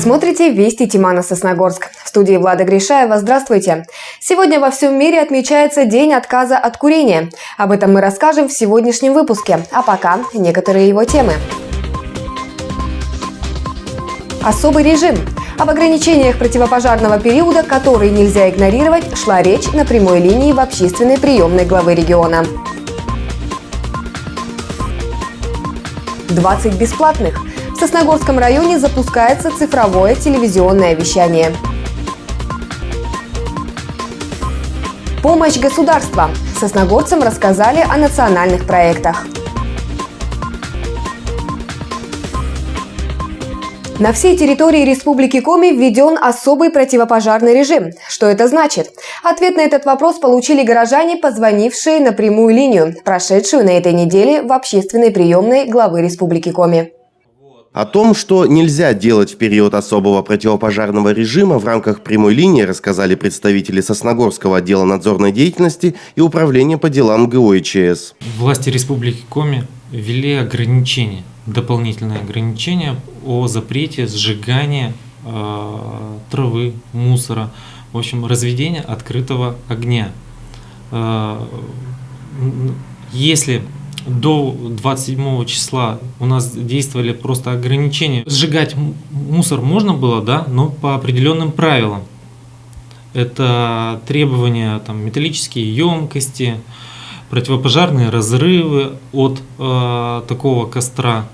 смотрите «Вести Тимана-Сосногорск». В студии Влада Гришаева. Здравствуйте. Сегодня во всем мире отмечается День отказа от курения. Об этом мы расскажем в сегодняшнем выпуске. А пока некоторые его темы. Особый режим. Об ограничениях противопожарного периода, которые нельзя игнорировать, шла речь на прямой линии в общественной приемной главы региона. 20 бесплатных. В Сосногорском районе запускается цифровое телевизионное вещание. Помощь государства. Сосногорцам рассказали о национальных проектах. На всей территории Республики Коми введен особый противопожарный режим. Что это значит? Ответ на этот вопрос получили горожане, позвонившие на прямую линию, прошедшую на этой неделе в общественной приемной главы Республики Коми. О том, что нельзя делать в период особого противопожарного режима, в рамках прямой линии рассказали представители Сосногорского отдела надзорной деятельности и управления по делам ГО и ЧС. Власти Республики Коми ввели ограничения, дополнительные ограничения о запрете сжигания травы, мусора, в общем, разведения открытого огня. Если до 27 числа у нас действовали просто ограничения. Сжигать мусор можно было, да, но по определенным правилам. Это требования металлические емкости, противопожарные разрывы от такого костра.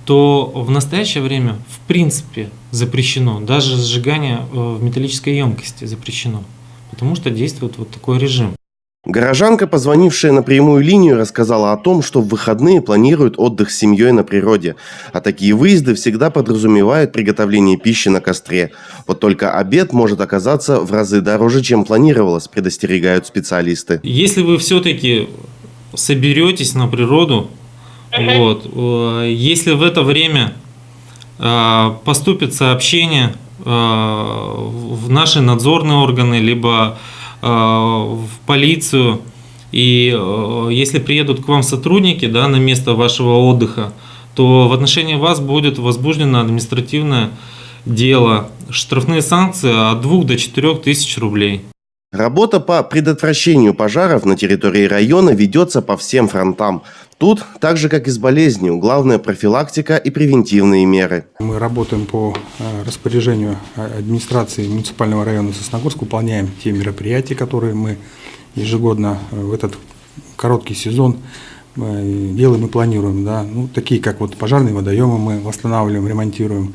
То в настоящее время в принципе запрещено. Даже сжигание в металлической емкости запрещено. Потому что действует вот такой режим. Горожанка, позвонившая на прямую линию, рассказала о том, что в выходные планируют отдых с семьей на природе. А такие выезды всегда подразумевают приготовление пищи на костре. Вот только обед может оказаться в разы дороже, чем планировалось, предостерегают специалисты. Если вы все-таки соберетесь на природу, если в это время поступит сообщение в наши надзорные органы, либо в полицию, и если приедут к вам сотрудники, да, на место вашего отдыха, то в отношении вас будет возбуждено административное дело. Штрафные санкции от 2 до 4 тысяч рублей. Работа по предотвращению пожаров на территории района ведется по всем фронтам. Тут, так же как и с болезнью, главная профилактика и превентивные меры. Мы работаем по распоряжению администрации муниципального района Сосногорск, выполняем те мероприятия, которые мы ежегодно в этот короткий сезон делаем и планируем. Да. Ну, такие как пожарные водоемы мы восстанавливаем, ремонтируем,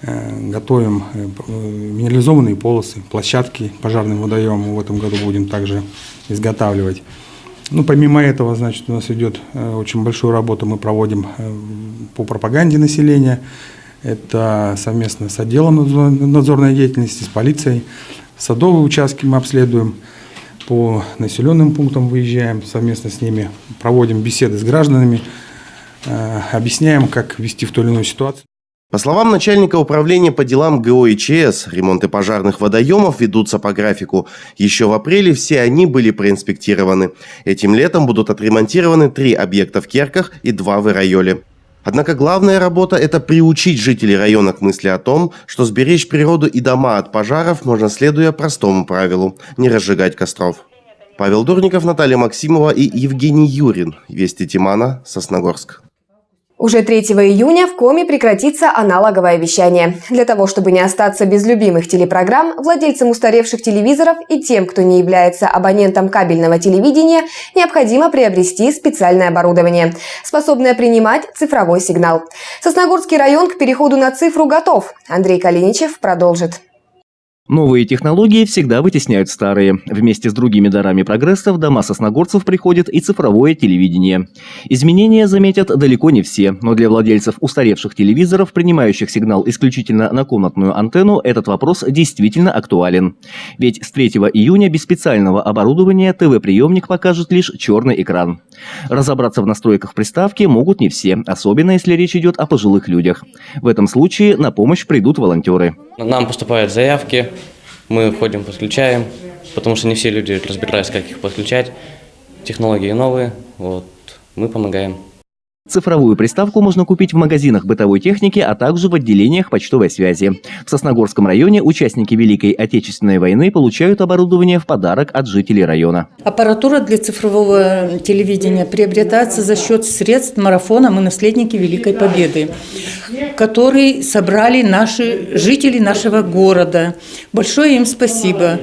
готовим минерализованные полосы, площадки пожарным водоемам в этом году будем также изготавливать. Ну, помимо этого, у нас идет очень большую работу мы проводим по пропаганде населения. Это совместно с отделом надзорной деятельности, с полицией. Садовые участки мы обследуем, по населенным пунктам выезжаем, совместно с ними проводим беседы с гражданами, объясняем, как вести в той или иной ситуации. По словам начальника управления по делам ГО и ЧС, ремонты пожарных водоемов ведутся по графику. Еще в апреле все они были проинспектированы. Этим летом будут отремонтированы 3 объекта в Керках и 2 в Ирайоле. Однако главная работа – это приучить жителей района к мысли о том, что сберечь природу и дома от пожаров можно, следуя простому правилу – не разжигать костров. Павел Дурников, Наталья Максимова и Евгений Юрин. Вести Тимана, Сосногорск. Уже 3 июня в Коми прекратится аналоговое вещание. Для того, чтобы не остаться без любимых телепрограмм, владельцам устаревших телевизоров и тем, кто не является абонентом кабельного телевидения, необходимо приобрести специальное оборудование, способное принимать цифровой сигнал. Сосногорский район к переходу на цифру готов. Андрей Калиничев продолжит. Новые технологии всегда вытесняют старые. Вместе с другими дарами прогресса в дома сосногорцев приходит и цифровое телевидение. Изменения заметят далеко не все, но для владельцев устаревших телевизоров, принимающих сигнал исключительно на комнатную антенну, этот вопрос действительно актуален. Ведь с 3 июня без специального оборудования ТВ-приемник покажет лишь черный экран. Разобраться в настройках приставки могут не все, особенно если речь идет о пожилых людях. В этом случае на помощь придут волонтеры. Нам поступают заявки, мы ходим, подключаем, потому что не все люди разбираются, как их подключать. Технологии новые, мы помогаем. Цифровую приставку можно купить в магазинах бытовой техники, а также в отделениях почтовой связи. В Сосногорском районе участники Великой Отечественной войны получают оборудование в подарок от жителей района. Аппаратура для цифрового телевидения приобретается за счет средств марафона «Мы наследники Великой Победы», который собрали наши жители нашего города. Большое им спасибо.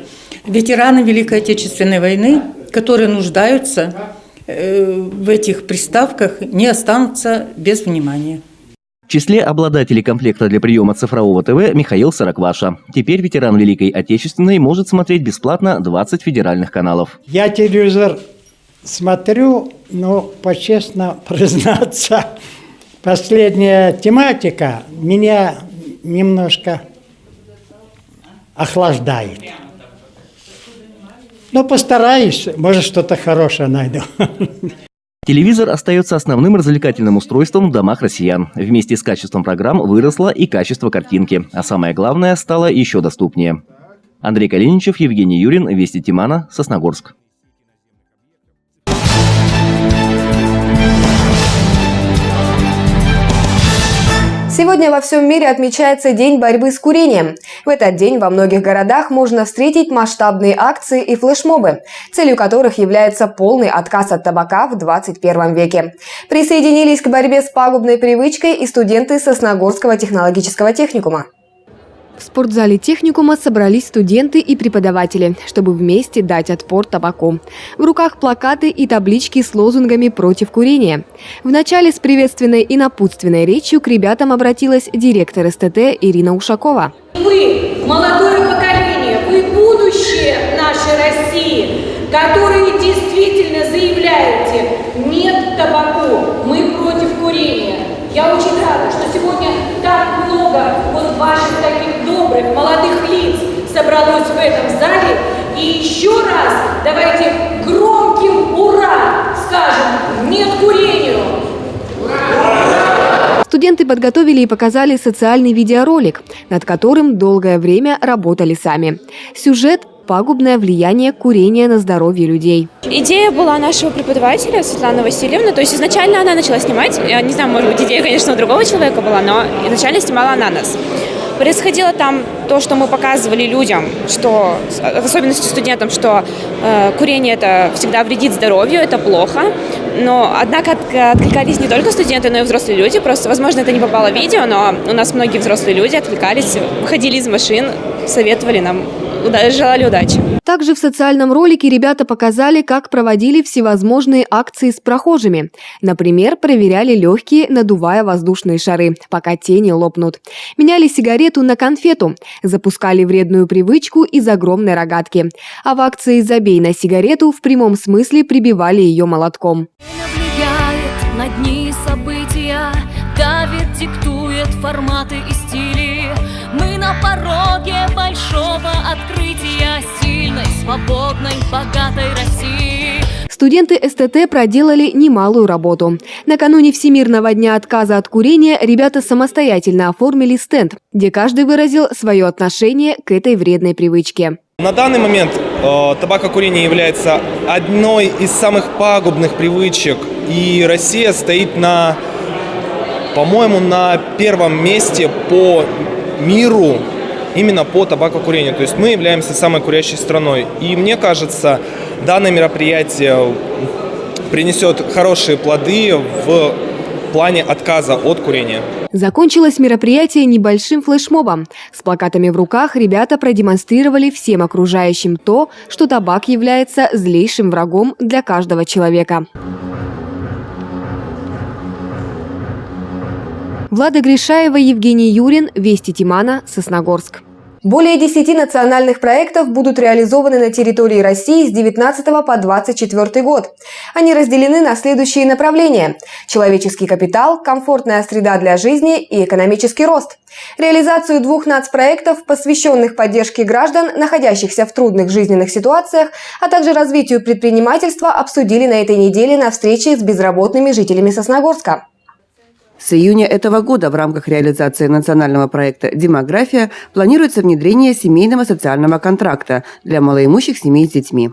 Ветераны Великой Отечественной войны, которые нуждаются в этих приставках, не останутся без внимания. В числе обладателей комплекта для приема цифрового ТВ Михаил Сорокваша. Теперь ветеран Великой Отечественной может смотреть бесплатно 20 федеральных каналов. Я телевизор смотрю, но, по-честно признаться, последняя тематика меня немножко охлаждает. Но постараюсь, может, что-то хорошее найду. Телевизор остается основным развлекательным устройством в домах россиян. Вместе с качеством программ выросло и качество картинки. А самое главное, стало еще доступнее. Андрей Калиничев, Евгений Юрин, Вести Тимана, Сосногорск. Сегодня во всем мире отмечается День борьбы с курением. В этот день во многих городах можно встретить масштабные акции и флешмобы, целью которых является полный отказ от табака в 21 веке. Присоединились к борьбе с пагубной привычкой и студенты Сосногорского технологического техникума. В спортзале техникума собрались студенты и преподаватели, чтобы вместе дать отпор табаку. В руках плакаты и таблички с лозунгами против курения. Вначале с приветственной и напутственной речью к ребятам обратилась директор СТТ Ирина Ушакова. Вы, молодое поколение, вы будущее нашей России, которые действительно заявляете «нет табаку, мы против курения». Я очень рада, что сегодня так много вот ваших таких добрых, молодых лиц собралось в этом зале. И еще раз давайте громким «Ура!» скажем «нет курению». Студенты подготовили и показали социальный видеоролик, над которым долгое время работали сами. Сюжет – пагубное влияние курения на здоровье людей. Идея была нашего преподавателя Светланы Васильевны. То есть изначально она начала снимать. Я не знаю, может быть, идея, конечно, у другого человека была, но изначально снимала она нас. Происходило там то, что мы показывали людям, что, в особенности студентам, что курение это всегда вредит здоровью, это плохо. Но, однако, откликались не только студенты, но и взрослые люди. Просто, возможно, это не попало в видео, но у нас многие взрослые люди откликались, выходили из машин, советовали нам, желали удачи. Также в социальном ролике ребята показали, как проводили всевозможные акции с прохожими. Например, проверяли легкие, надувая воздушные шары, пока те не лопнут. Меняли сигарету на конфету, запускали вредную привычку из огромной рогатки. А в акции «Забей на сигарету» в прямом смысле прибивали ее молотком. Влияет на дни события, давит, диктует форматы и стили. Мы на пороге большого открытия сильной, свободной, богатой России. Студенты СТТ проделали немалую работу. Накануне Всемирного дня отказа от курения ребята самостоятельно оформили стенд, где каждый выразил свое отношение к этой вредной привычке. На данный момент табакокурение является одной из самых пагубных привычек, и Россия стоит по-моему, на первом месте по миру именно по табакокурению. То есть мы являемся самой курящей страной. И мне кажется, данное мероприятие принесет хорошие плоды в плане отказа от курения. Закончилось мероприятие небольшим флешмобом. С плакатами в руках ребята продемонстрировали всем окружающим то, что табак является злейшим врагом для каждого человека. Влада Гришаева, Евгений Юрин, Вести Тимана, Сосногорск. Более 10 национальных проектов будут реализованы на территории России с 19 по 24 год. Они разделены на следующие направления – человеческий капитал, комфортная среда для жизни и экономический рост. Реализацию 2 нацпроектов, посвященных поддержке граждан, находящихся в трудных жизненных ситуациях, а также развитию предпринимательства, обсудили на этой неделе на встрече с безработными жителями Сосногорска. С июня этого года в рамках реализации национального проекта «Демография» планируется внедрение семейного социального контракта для малоимущих семей с детьми.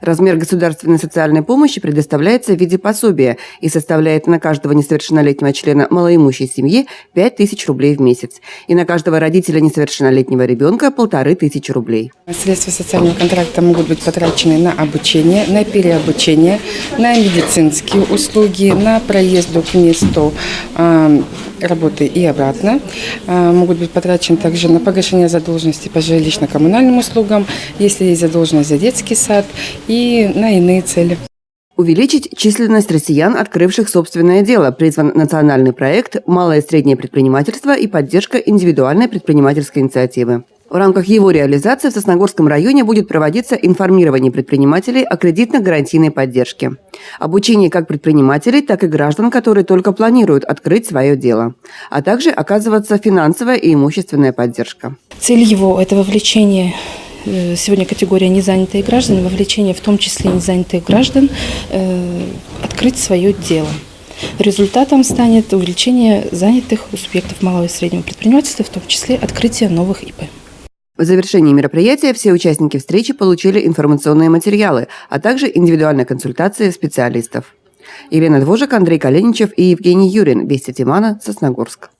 Размер государственной социальной помощи предоставляется в виде пособия и составляет на каждого несовершеннолетнего члена малоимущей семьи 5000 рублей в месяц и на каждого родителя несовершеннолетнего ребенка 1500 рублей. Средства социального контракта могут быть потрачены на обучение, на переобучение, на медицинские услуги, на проезд к месту работы и обратно. Могут быть потрачены также на погашение задолженности по жилищно-коммунальным услугам, если есть задолженность за детский сад, и на иные цели. Увеличить численность россиян, открывших собственное дело, призван национальный проект «Малое и среднее предпринимательство и поддержка индивидуальной предпринимательской инициативы». В рамках его реализации в Сосногорском районе будет проводиться информирование предпринимателей о кредитно-гарантийной поддержке. Обучение как предпринимателей, так и граждан, которые только планируют открыть свое дело. А также оказываться финансовая и имущественная поддержка. Цель его – это вовлечение, сегодня категория незанятые граждане, вовлечение в том числе незанятых граждан открыть свое дело. Результатом станет увеличение занятых у субъектов малого и среднего предпринимательства, в том числе открытие новых ИП. В завершении мероприятия все участники встречи получили информационные материалы, а также индивидуальные консультации специалистов. Елена Двожик, Андрей Калиничев и Евгений Юрин. Вести Тимана, Сосногорск.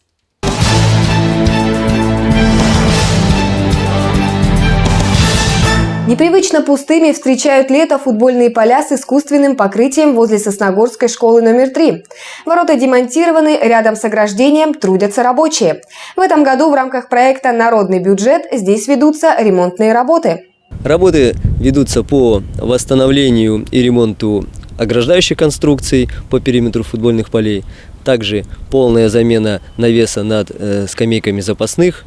Непривычно пустыми встречают лето футбольные поля с искусственным покрытием возле Сосногорской школы номер 3. Ворота демонтированы, рядом с ограждением трудятся рабочие. В этом году в рамках проекта «Народный бюджет» здесь ведутся ремонтные работы. Работы ведутся по восстановлению и ремонту ограждающих конструкций по периметру футбольных полей. Также полная замена навеса над скамейками запасных.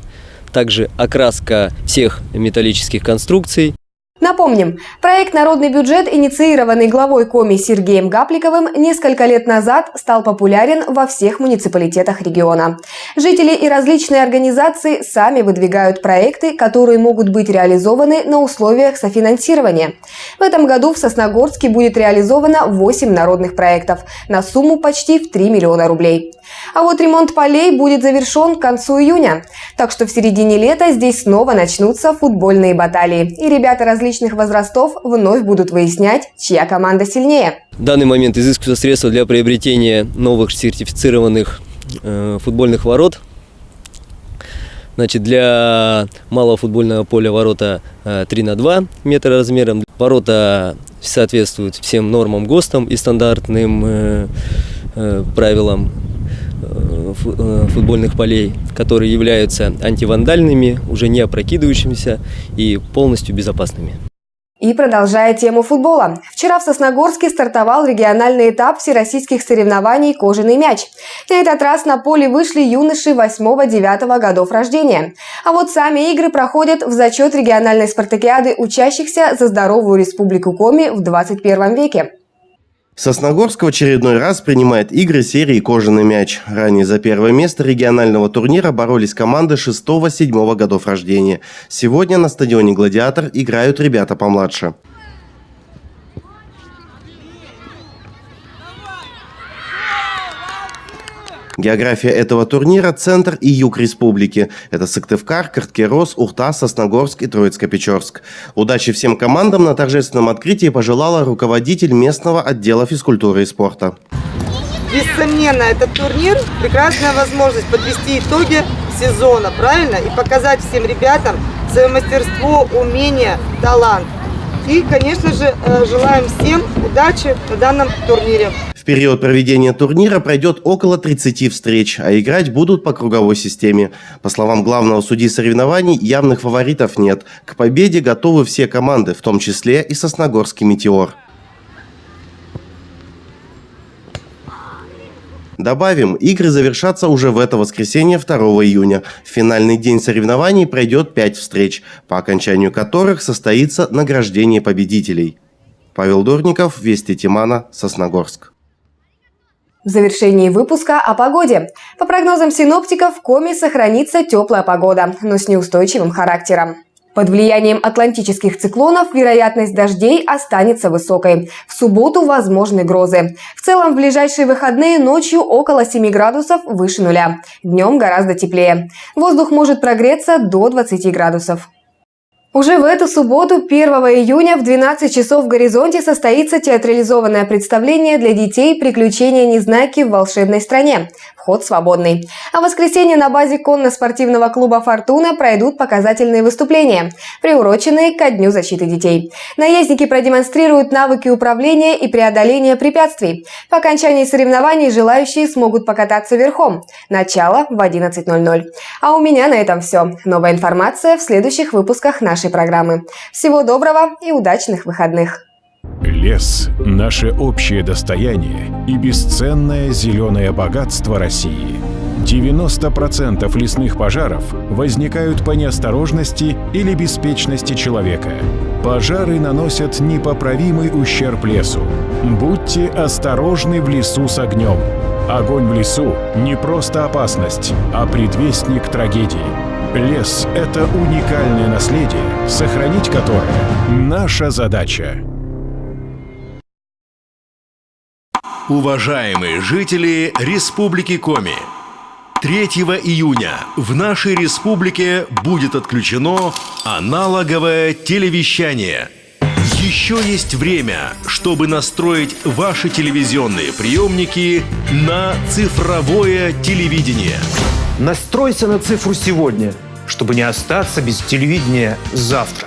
Также окраска всех металлических конструкций. Напомним, проект «Народный бюджет», инициированный главой Коми Сергеем Гапликовым, несколько лет назад стал популярен во всех муниципалитетах региона. Жители и различные организации сами выдвигают проекты, которые могут быть реализованы на условиях софинансирования. В этом году в Сосногорске будет реализовано 8 народных проектов на сумму почти в 3 миллиона рублей. А вот ремонт полей будет завершен к концу июня. Так что в середине лета здесь снова начнутся футбольные баталии. И ребята различных возрастов вновь будут выяснять, чья команда сильнее. В данный момент изыскиваются средства для приобретения новых сертифицированных футбольных ворот. Значит, для малого футбольного поля ворота 3х2 метра размером. Ворота соответствуют всем нормам ГОСТам и стандартным правилам футбольных полей, которые являются антивандальными, уже не опрокидывающимися и полностью безопасными. И продолжая тему футбола. Вчера в Сосногорске стартовал региональный этап всероссийских соревнований «Кожаный мяч». На этот раз на поле вышли юноши 8-9 годов рождения. А вот сами игры проходят в зачет региональной спартакиады учащихся за здоровую республику Коми в 21 веке. Сосногорск в очередной раз принимает игры серии «Кожаный мяч». Ранее за первое место регионального турнира боролись команды 6-7 годов рождения. Сегодня на стадионе «Гладиатор» играют ребята помладше. География этого турнира – центр и юг республики. Это Сыктывкар, Карткерос, Ухта, Сосногорск и Троицко-Печорск. Удачи всем командам на торжественном открытии пожелала руководитель местного отдела физкультуры и спорта. Бессомненно, этот турнир – прекрасная возможность подвести итоги сезона, правильно? И показать всем ребятам свое мастерство, умение, талант. И, конечно же, желаем всем удачи на данном турнире. В период проведения турнира пройдет около 30 встреч, а играть будут по круговой системе. По словам главного судьи соревнований, явных фаворитов нет. К победе готовы все команды, в том числе и Сосногорский «Метеор». Добавим, игры завершатся уже в это воскресенье 2 июня. В финальный день соревнований пройдет 5 встреч, по окончанию которых состоится награждение победителей. Павел Дурников, Вести Тимана, Сосногорск. В завершении выпуска о погоде. По прогнозам синоптиков, в Коми сохранится теплая погода, но с неустойчивым характером. Под влиянием атлантических циклонов вероятность дождей останется высокой. В субботу возможны грозы. В целом, в ближайшие выходные ночью около 7 градусов выше нуля. Днем гораздо теплее. Воздух может прогреться до 20 градусов. Уже в эту субботу, 1 июня, в 12 часов в «Горизонте» состоится театрализованное представление для детей «Приключения Незнайки в волшебной стране». Вход свободный. А в воскресенье на базе конно-спортивного клуба «Фортуна» пройдут показательные выступления, приуроченные ко Дню защиты детей. Наездники продемонстрируют навыки управления и преодоления препятствий. По окончании соревнований желающие смогут покататься верхом. Начало в 11:00. А у меня на этом все. Новая информация в следующих выпусках нашей программы. Всего доброго и удачных выходных! Лес – наше общее достояние и бесценное зеленое богатство России. 90% лесных пожаров возникают по неосторожности или беспечности человека. Пожары наносят непоправимый ущерб лесу. Будьте осторожны в лесу с огнем. Огонь в лесу – не просто опасность, а предвестник трагедии. Лес – это уникальное наследие, сохранить которое – наша задача. Уважаемые жители Республики Коми, 3 июня в нашей республике будет отключено аналоговое телевещание. Еще есть время, чтобы настроить ваши телевизионные приемники на цифровое телевидение. Настройся на цифру сегодня, чтобы не остаться без телевидения завтра.